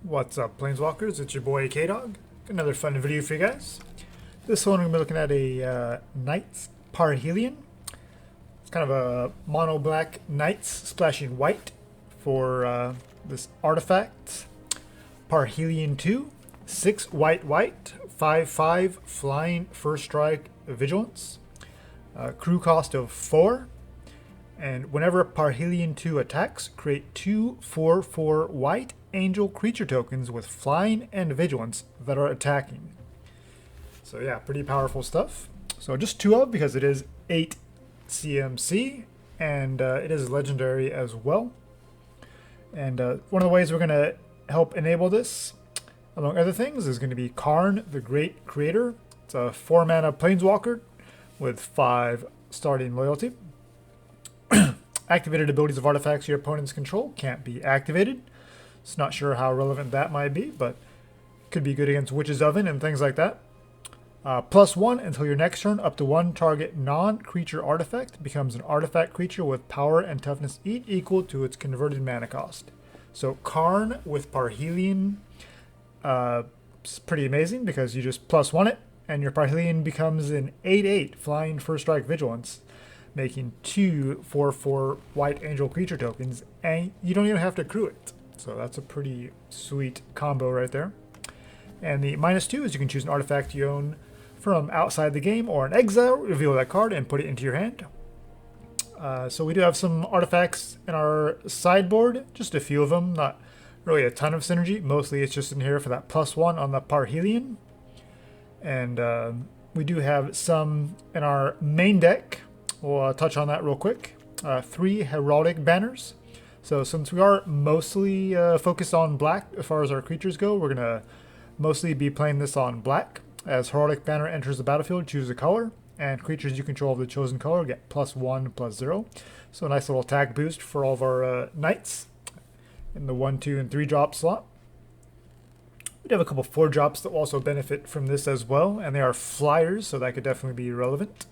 What's up, Planeswalkers? It's your boy K-Dog. Another fun video for you guys. This one we're going to be looking at a Knight's Parhelion. It's kind of a mono black Knights splashing white for this artifact. Parhelion II, 6 white white, 5/5 flying first strike vigilance. Crew cost of 4. And whenever Parhelion II attacks, create 2 4/4 white angel creature tokens with flying and vigilance that are attacking. So yeah, pretty powerful stuff. So just 2 of, because it is 8 CMC, and it is legendary as well. And one of the ways we're going to help enable this, among other things, is going to be Karn, the Great Creator. It's a 4-mana Planeswalker with 5 starting loyalty. Activated abilities of artifacts your opponents control can't be activated. It's not sure how relevant that might be, but could be good against Witch's Oven and things like that. +1 until your next turn, up to 1 target non-creature artifact becomes an artifact creature with power and toughness each equal to its converted mana cost. So Karn with Parhelion is pretty amazing, because you just +1 it, and your Parhelion becomes an 8/8 flying first strike vigilance, making 2 4/4 white angel creature tokens, and you don't even have to accrue it. So that's a pretty sweet combo right there. And the -2 is you can choose an artifact you own from outside the game or an exile, reveal that card, and put it into your hand. So we do have some artifacts in our sideboard, just a few of them, not really a ton of synergy. Mostly it's just in here for that +1 on the Parhelion. And we do have some in our main deck. We'll touch on that real quick. 3 Heraldic Banners. So since we are mostly focused on black as far as our creatures go, we're going to mostly be playing this on black. As Heraldic Banner enters the battlefield, choose a color, and creatures you control of the chosen color get +1/+0. So a nice little attack boost for all of our knights in the 1, 2, and 3 drop slot. We do have a couple 4 drops that will also benefit from this as well, and they are flyers, so that could definitely be relevant.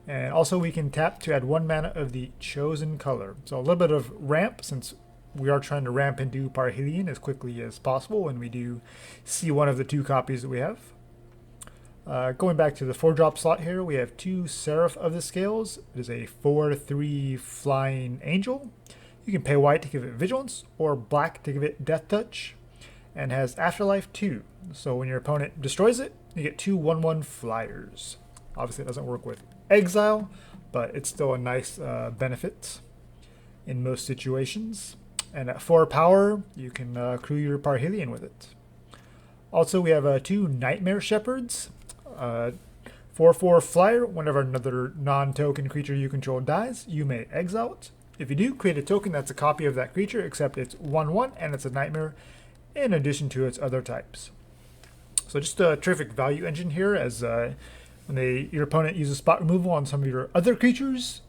And also we can tap to add 1 mana of the chosen color. So a little bit of ramp, since we are trying to ramp into Parhelion as quickly as possible when we do see one of the 2 copies that we have. Going back to the 4 drop slot here, we have 2 Seraph of the Scales. It is a 4/3 flying angel. You can pay white to give it vigilance, or black to give it death touch, and has Afterlife 2. So when your opponent destroys it, you get 2 1/1 flyers. Obviously it doesn't work with exile, but it's still a nice benefit in most situations. And at 4 power, you can accrue your Parhelion with it. Also, we have 2 Nightmare Shepherds. 4/4 flyer. Whenever another non-token creature you control dies, you may exile it. If you do, create a token that's a copy of that creature, except it's 1/1 and it's a nightmare in addition to its other types. So just a terrific value engine here, as when your opponent uses spot removal on some of your other creatures,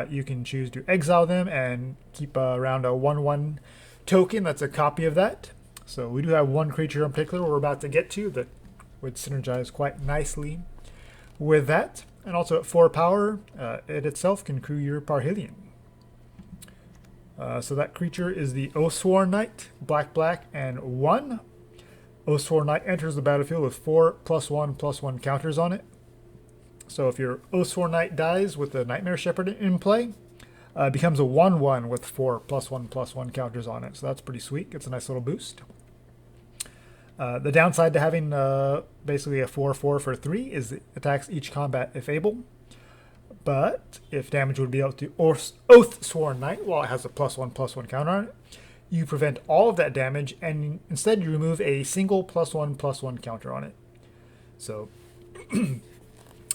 you can choose to exile them and keep around a 1/1 token that's a copy of that. So we do have 1 creature in particular we're about to get to that would synergize quite nicely with that. And also at 4 power, it itself can crew your Parhelion. So that creature is the Oathsworn Knight, black, and 1. Oathsworn Knight enters the battlefield with 4 +1/+1 counters on it. So if your Oathsworn Knight dies with the Nightmare Shepherd in play, it becomes a 1/1 with 4 +1/+1 counters on it. So that's pretty sweet. It's a nice little boost. The downside to having basically a 4/4 for 3 is it attacks each combat if able. But if damage would be out to Oathsworn Knight while it has a +1/+1 counter on it, you prevent all of that damage, and instead you remove a single +1/+1 counter on it. So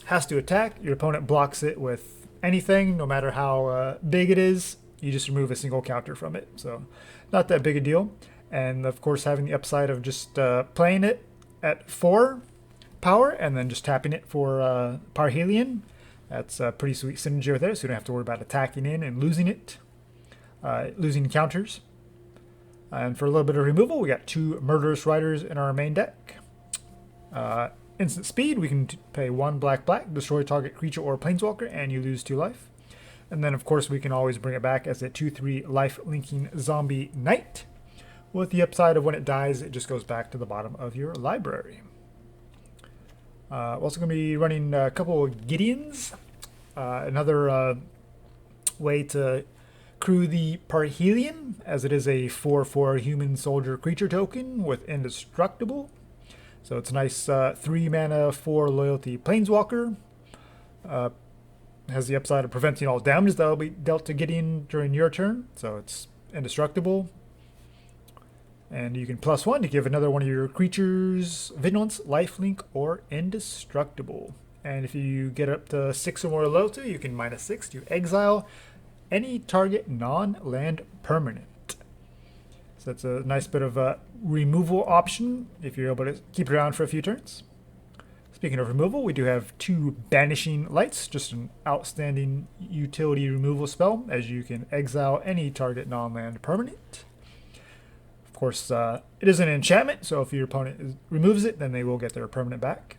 has to attack, your opponent blocks it with anything, no matter how big it is, you just remove a single counter from it. So not that big a deal. And of course having the upside of just playing it at 4 power and then just tapping it for Parhelion. That's a pretty sweet synergy right there, so you don't have to worry about attacking in and losing it, losing counters. And for a little bit of removal, we got 2 Murderous Riders in our main deck. Instant speed, we can pay 1 black, destroy target creature or planeswalker, and you lose 2 life. And then of course we can always bring it back as a 2/3 life linking zombie knight with the upside of when it dies, it just goes back to the bottom of your library. We're also going to be running a couple of Gideons. Another way to crew the Parhelion, as it is a 4/4 human soldier creature token with indestructible. So it's a nice 3 mana, 4 loyalty planeswalker. Has the upside of preventing all damage that will be dealt to Gideon during your turn, so it's indestructible. And you can +1 to give another one of your creatures Vigilance, Lifelink, or Indestructible. And if you get up to 6 or more loyalty, you can -6 to exile any target non-land permanent. So that's a nice bit of a removal option if you're able to keep it around for a few turns. Speaking of removal, we do have 2 Banishing Lights, just an outstanding utility removal spell, as you can exile any target non-land permanent. Of course, it is an enchantment, so if your opponent removes it, then they will get their permanent back.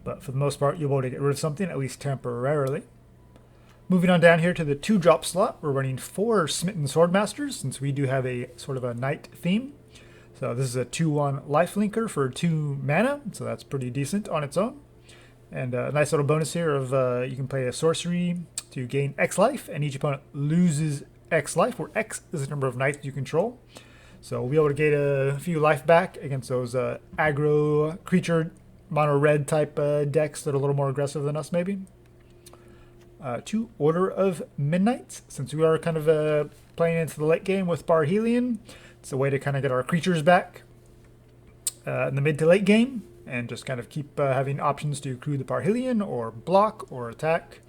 But for the most part, you'll be able to get rid of something, at least temporarily. Moving on down here to the 2-drop slot, we're running 4 Smitten Swordmasters, since we do have a sort of a knight theme. So this is a 2/1 lifelinker for 2 mana, so that's pretty decent on its own. And a nice little bonus here of you can play a sorcery to gain X life, and each opponent loses X life, where X is the number of knights you control. So we'll be able to gain a few life back against those aggro creature mono red type decks that are a little more aggressive than us, maybe. 2 Order of Midnight, since we are kind of playing into the late game with Parhelion. It's a way to kind of get our creatures back in the mid to late game, and just kind of keep having options to crew the Parhelion, or block, or attack,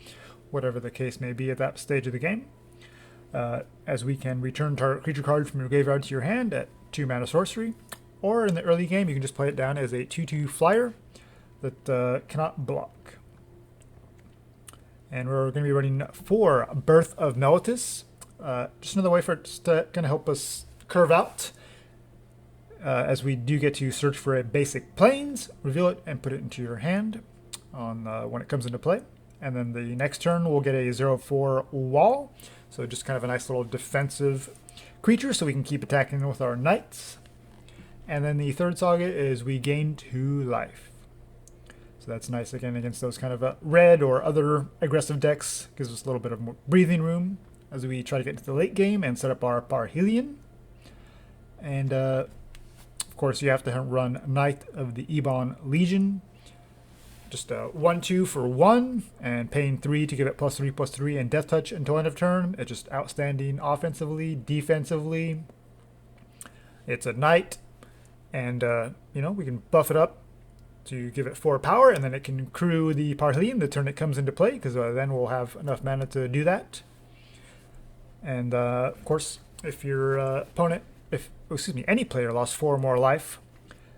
whatever the case may be at that stage of the game. As we can return target creature card from your graveyard to your hand at 2 mana sorcery, or in the early game you can just play it down as a 2/2 flyer that cannot block. And we're going to be running 4 Birth of Meletis. Just another way for it to kind of help us curve out, as we do get to search for a basic plains, reveal it, and put it into your hand on when it comes into play. And then the next turn we'll get a 0/4 wall, so just kind of a nice little defensive creature so we can keep attacking with our knights. And then the third saga is we gain 2 life. So that's nice again against those kind of red or other aggressive decks. Gives us a little bit of more breathing room as we try to get into the late game and set up our Parhelion. And of course you have to run Knight of the Ebon Legion. Just 1/2 for 1, and paying 3 to give it +3/+3 and Death Touch until end of turn. It's just outstanding offensively, defensively. It's a knight, and we can buff it up to give it 4 power, and then it can crew the Parhelion the turn it comes into play, because then we'll have enough mana to do that. And of course, if your opponent, any player lost 4 or more life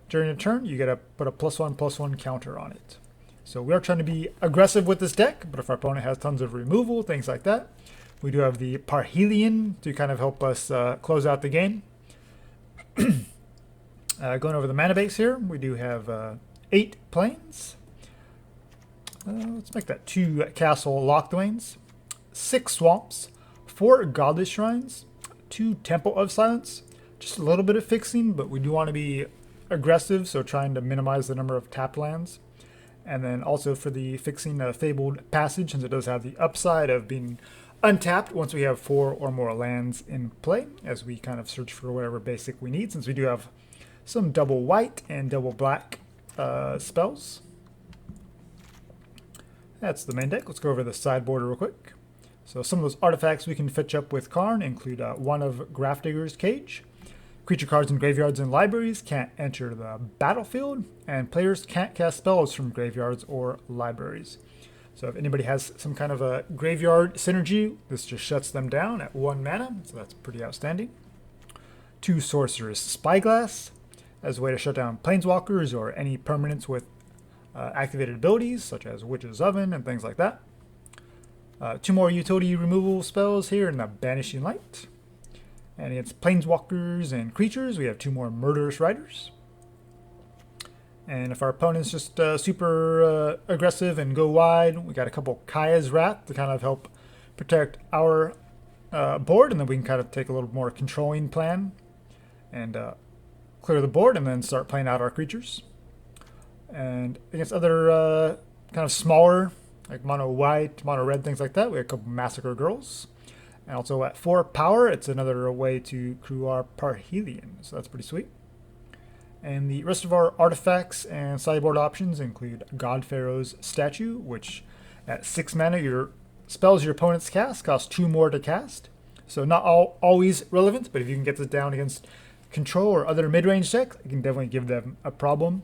during a turn, you get to put a +1/+1 counter on it. So we are trying to be aggressive with this deck, but if our opponent has tons of removal, things like that, we do have the Parhelion to kind of help us close out the game. Going over the mana base here, we do have 8 plains. Let's make that 2 Castle Locthwains, 6 swamps, 4 Godless Shrines, 2 Temple of Silence, just a little bit of fixing, but we do want to be aggressive, so trying to minimize the number of tapped lands. And then also for the fixing Fabled Passage, since it does have the upside of being untapped once we have 4 or more lands in play, as we kind of search for whatever basic we need, since we do have some double white and double black spells. That's the main deck. Let's go over the sideboard real quick. So some of those artifacts we can fetch up with Karn include 1 of Grafdigger's Cage. Creature cards in graveyards and libraries can't enter the battlefield, and players can't cast spells from graveyards or libraries. So if anybody has some kind of a graveyard synergy, this just shuts them down at 1 mana, so that's pretty outstanding. 2 Sorcerous Spyglass, as a way to shut down planeswalkers or any permanents with activated abilities, such as Witch's Oven and things like that. 2 more utility removal spells here in the Banishing Light. And against planeswalkers and creatures, we have 2 more Murderous Riders. And if our opponent's just super aggressive and go wide, we got a couple Kaya's Wrath to kind of help protect our board, and then we can kind of take a little more controlling plan and clear the board and then start playing out our creatures. And against other kind of smaller, like mono white, mono red, things like that, we have a couple Massacre Girls. And also at 4 power, it's another way to crew our Parhelion, so that's pretty sweet. And the rest of our artifacts and sideboard options include God-Pharaoh's Statue, which at 6 mana, your spells your opponents cast cost 2 more to cast. So not always relevant, but if you can get this down against control or other mid-range decks, it can definitely give them a problem.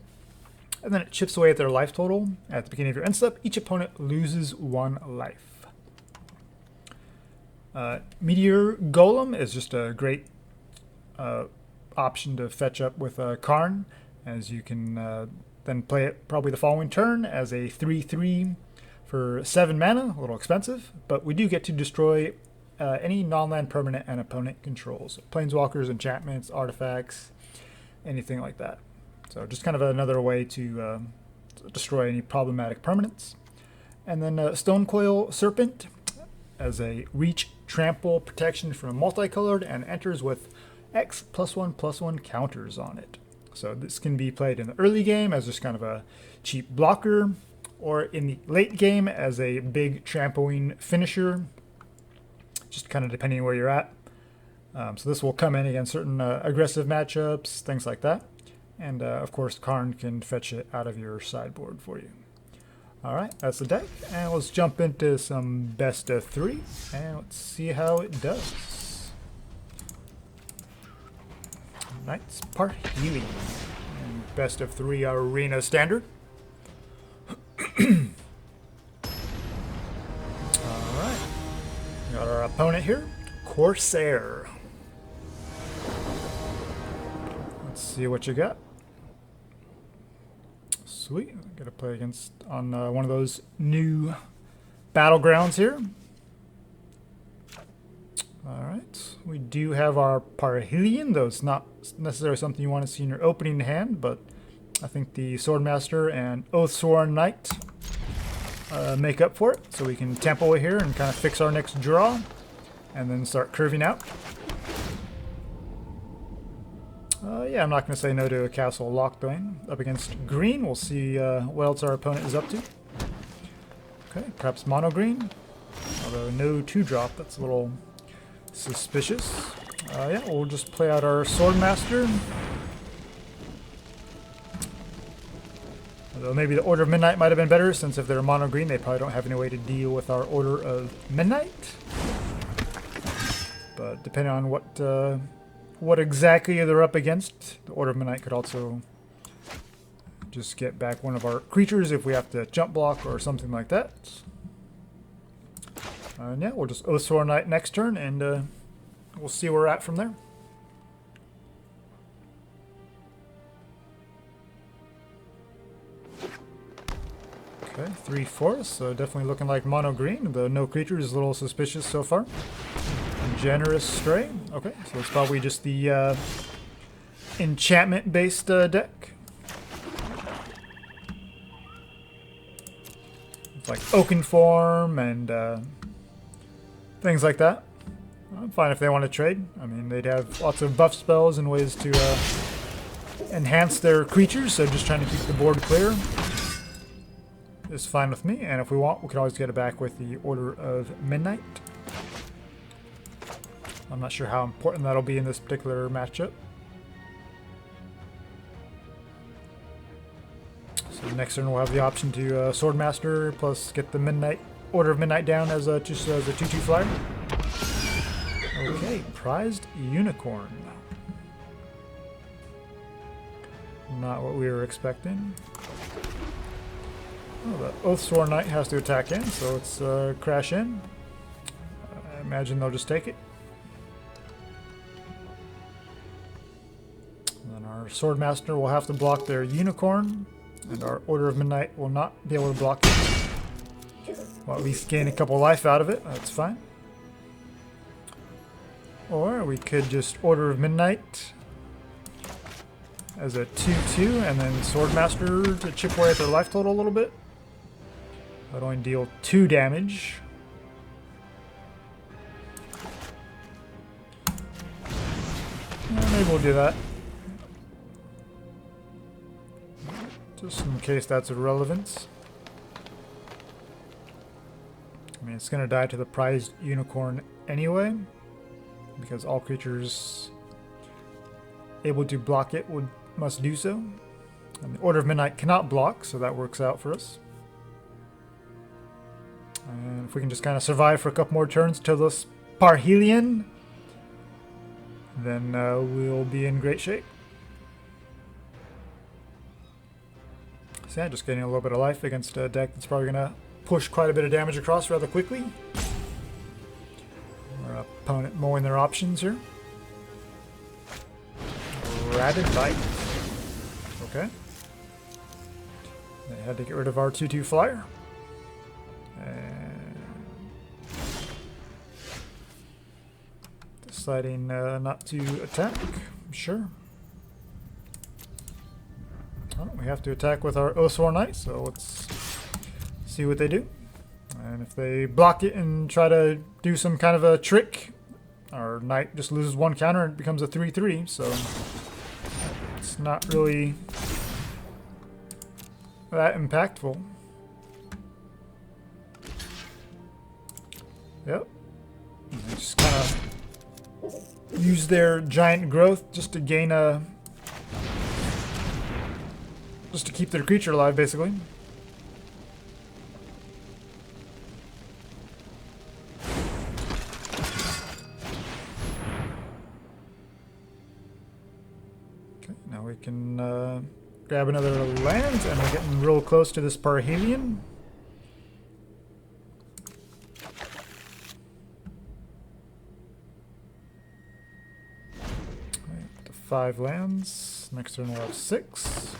And then it chips away at their life total. At the beginning of your end step, each opponent loses 1 life. Meteor Golem is just a great option to fetch up with Karn, as you can then play it probably the following turn as a 3/3 for 7 mana, a little expensive, but we do get to destroy any non-land permanent and opponent controls. Planeswalkers, enchantments, artifacts, anything like that. So just kind of another way to destroy any problematic permanents. And then Stonecoil Serpent as a reach, trample, protection from multicolored, and enters with X +1/+1 counters on it. So this can be played in the early game as just kind of a cheap blocker, or in the late game as a big trampling finisher, just kind of depending where you're at. So this will come in against certain aggressive matchups, things like that. And of course, Karn can fetch it out of your sideboard for you. Alright, that's the deck, and let's jump into some best of 3, and let's see how it does. Knight's Parhelion, and best of 3 arena standard. Alright, got our opponent here, Corsair. Let's see what you got. Sweet, gotta play against on one of those new battlegrounds here. Alright, we do have our Parhelion, though it's not necessarily something you want to see in your opening hand, but I think the Swordmaster and Oathsworn Knight make up for it, so we can tempo away here and kind of fix our next draw, and then start curving out. Yeah, I'm not going to say no to a Castle Locthwain. Up against green, we'll see what else our opponent is up to. Okay, perhaps mono green, although no 2-drop, that's a little suspicious. Yeah, we'll just play out our Swordmaster. Although maybe the Order of Midnight might have been better, since if they're mono green, they probably don't have any way to deal with our Order of Midnight. But depending on what exactly they're up against, the Order of Midnight could also just get back one of our creatures if we have to jump block or something like that. And yeah, we'll just Oathsworn Knight next turn, and we'll see where we're at from there. Okay, 3/4, so definitely looking like mono green. The no creature is a little suspicious so far. Generous Stray. Okay, so it's probably just the enchantment-based deck. It's like Oakenform and things like that. I'm fine if they want to trade. I mean, they'd have lots of buff spells and ways to enhance their creatures, so just trying to keep the board clear is fine with me. And if we want, we can always get it back with the Order of Midnight. I'm not sure how important that'll be in this particular matchup. So next turn we'll have the option to Swordmaster plus get the Order of Midnight down as just as a 2/2 flyer. Okay, Prized Unicorn. Not what we were expecting. Oh, the Oathsworn Knight has to attack in, so let's crash in. I imagine they'll just take it. Our Swordmaster will have to block their Unicorn, and our Order of Midnight will not be able to block it. Well, at least gain a couple life out of it, that's fine. Or we could just Order of Midnight as a 2/2, and then Swordmaster to chip away at their life total a little bit. That'll only deal 2 damage. maybe we'll do that. Just in case that's relevant. I mean, it's going to die to the prized unicorn anyway, because all creatures able to block it must do so. And the Order of Midnight cannot block, so that works out for us. And if we can just kind of survive for a couple more turns till this Parhelion, then we'll be in great shape. So yeah, just getting a little bit of life against a deck that's probably going to push quite a bit of damage across rather quickly. Our opponent mowing their options here. Rabid Bite. Okay. They had to get rid of our 2/2 flyer. And deciding not to attack. Sure. Oh, we have to attack with our Oathsworn Knight, so let's see what they do. And if they block it and try to do some kind of a trick, our Knight just loses one counter and it becomes a 3/3, so it's not really that impactful. Yep. And they just kind of use their giant growth just to gain a... just to keep their creature alive, basically. Okay, now we can grab another land, and we're getting real close to this Parhelion. Right, to 5 lands. Next turn we'll have 6.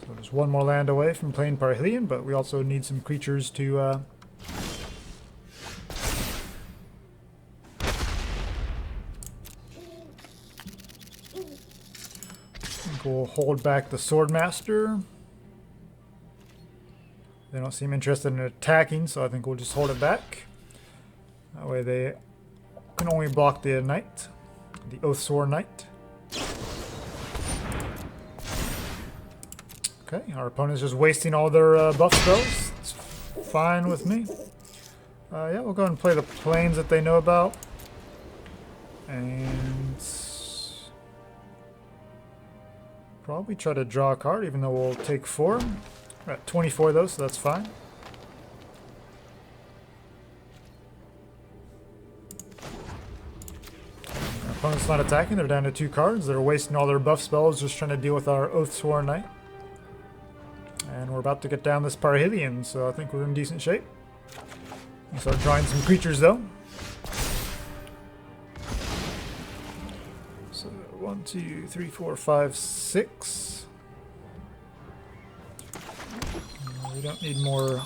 So there's one more land away from playing Parhelion, but we also need some creatures to I think we'll hold back the Swordmaster. They don't seem interested in attacking, so I think we'll just hold it back. That way they can only block the Knight, the Oathsworn Knight. Okay, our opponent's just wasting all their buff spells. It's fine with me. Yeah, we'll go ahead and play the planes that they know about. And probably try to draw a card, even though we'll take 4. We're at 24 though, so that's fine. Our opponent's not attacking, they're down to 2 cards. They're wasting all their buff spells just trying to deal with our Oathsworn Knight. And we're about to get down this Parhelion, so I think we're in decent shape. We'll start drawing some creatures though. So 1, 2, 3, 4, 5, 6. We don't need more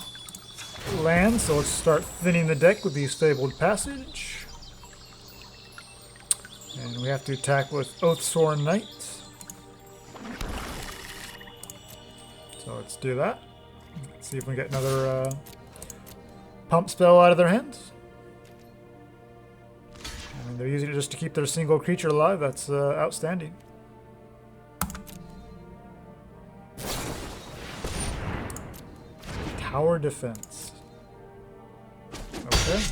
land, so let's start thinning the deck with these Fabled Passage. And we have to attack with Oathsworn Knight. So let's do that. Let's see if we get another pump spell out of their hands. And they're using it just to keep their single creature alive. That's outstanding. Tower defense. Okay.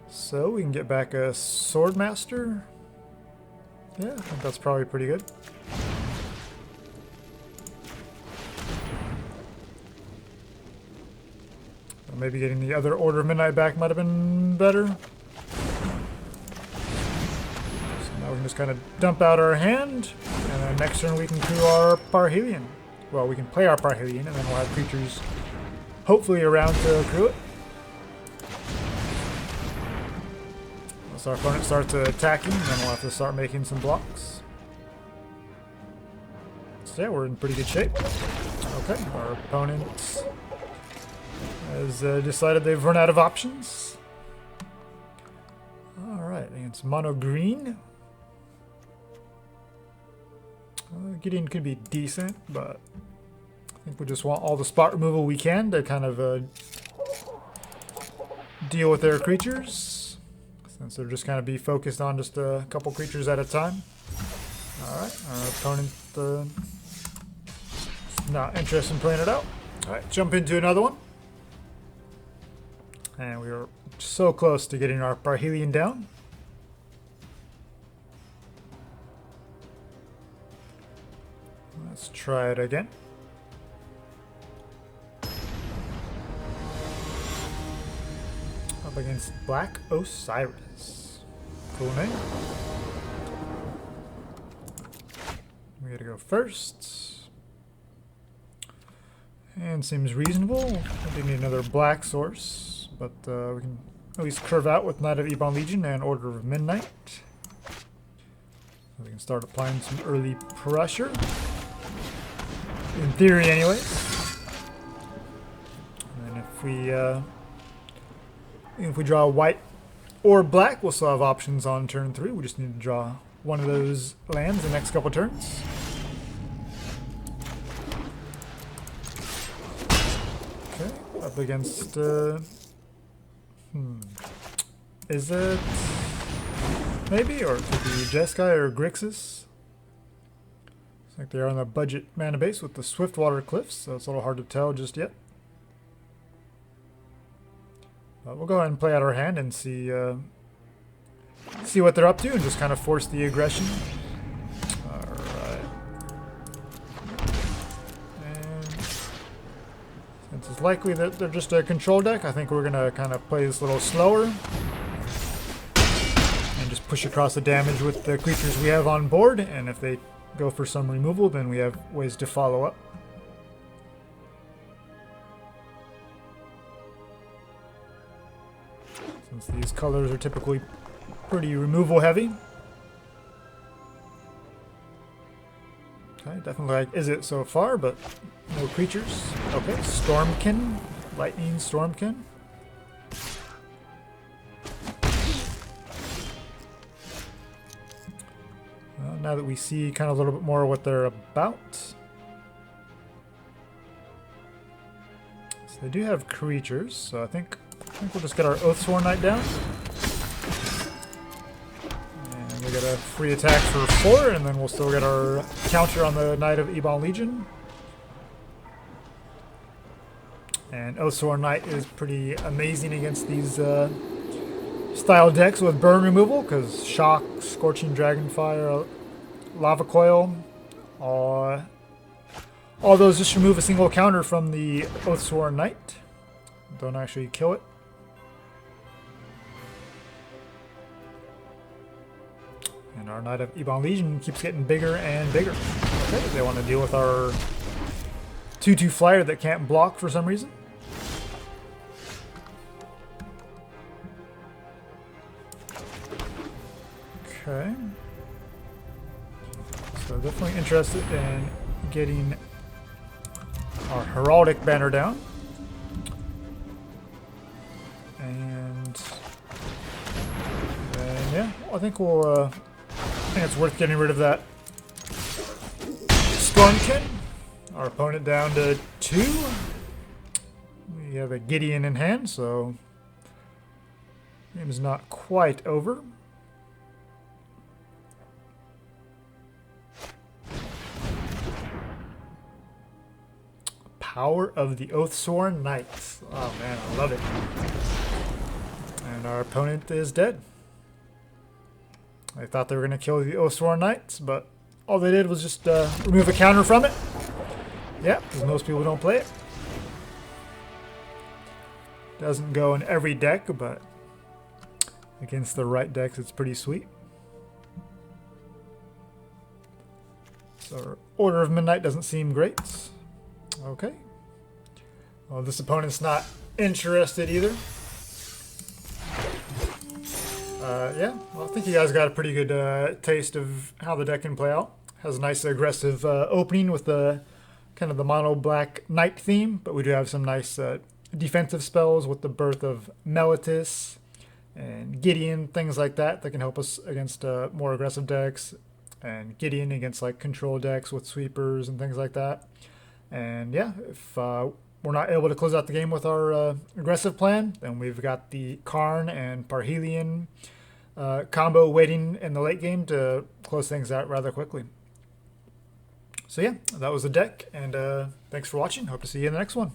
So we can get back a Swordmaster. Yeah, I think that's probably pretty good. Maybe getting the other Order of Midnight back might have been better. So now we can just kind of dump out our hand, and then next turn we can crew our Parhelion. Well, we can play our Parhelion, and then we'll have creatures hopefully around to crew it. Once our opponent starts attacking, then we'll have to start making some blocks. So yeah, we're in pretty good shape. Okay, our opponent has decided they've run out of options. Alright, against mono green. Gideon could be decent, but I think we just want all the spot removal we can to kind of deal with their creatures. So since they're just kind of be focused on just a couple creatures at a time. Alright, our opponent not interested in playing it out. Alright, jump into another one. And we are so close to getting our Parhelion down. Let's try it again. Up against Black Osiris. Cool name. We gotta go first. And seems reasonable. I do need another black source, but we can at least curve out with Knight of Ebon Legion and Order of Midnight. We can start applying some early pressure. In theory, anyways. And if we draw white or black, we'll still have options on turn 3. We just need to draw one of those lands the next couple turns. Okay, up against is it maybe, or it could be Jeskai or Grixis? Looks like they're on the budget mana base with the Swiftwater Cliffs, so it's a little hard to tell just yet. But we'll go ahead and play out our hand and see what they're up to and just kind of force the aggression. Alright. And since it's likely that they're just a control deck, I think we're going to kind of play this a little slower. And just push across the damage with the creatures we have on board, and if they go for some removal, then we have ways to follow up. Since these colors are typically pretty removal heavy. Okay, definitely like Is It so far, but no creatures. Okay, Stormkin, Lightning Stormkin. Now that we see kind of a little bit more what they're about. So they do have creatures, so I think we'll just get our Oathsworn Knight down. And we get a free attack for 4, and then we'll still get our counter on the Knight of Ebon Legion. And Oathsworn Knight is pretty amazing against these style decks with burn removal, because Shock, Scorching Dragonfire, Lava Coil, all those just remove a single counter from the Oathsworn Knight. Don't actually kill it. And our Knight of Ebon Legion keeps getting bigger and bigger. Okay, they want to deal with our 2/2 flyer that can't block for some reason. Okay. So definitely interested in getting our Heraldic Banner down. And then, yeah, I think I think it's worth getting rid of that Stormkin. Our opponent down to 2. We have a Gideon in hand, so game is not quite over. Power of the Oathsworn Knight. Oh man, I love it. And our opponent is dead. I thought they were going to kill the Oathsworn Knights, but all they did was just remove a counter from it. Yeah, because most people don't play it. Doesn't go in every deck, but against the right decks, it's pretty sweet. So Order of Midnight doesn't seem great. Okay. Well, this opponent's not interested either. Yeah, well, I think you guys got a pretty good taste of how the deck can play out. Has a nice aggressive opening with the kind of the mono black knight theme, but we do have some nice defensive spells with the Birth of Meletis and Gideon, things like that can help us against more aggressive decks, and Gideon against like control decks with sweepers and things like that. And yeah, if we're not able to close out the game with our aggressive plan, then we've got the Karn and Parhelion combo waiting in the late game to close things out rather quickly. So yeah, that was the deck, and thanks for watching. Hope to see you in the next one.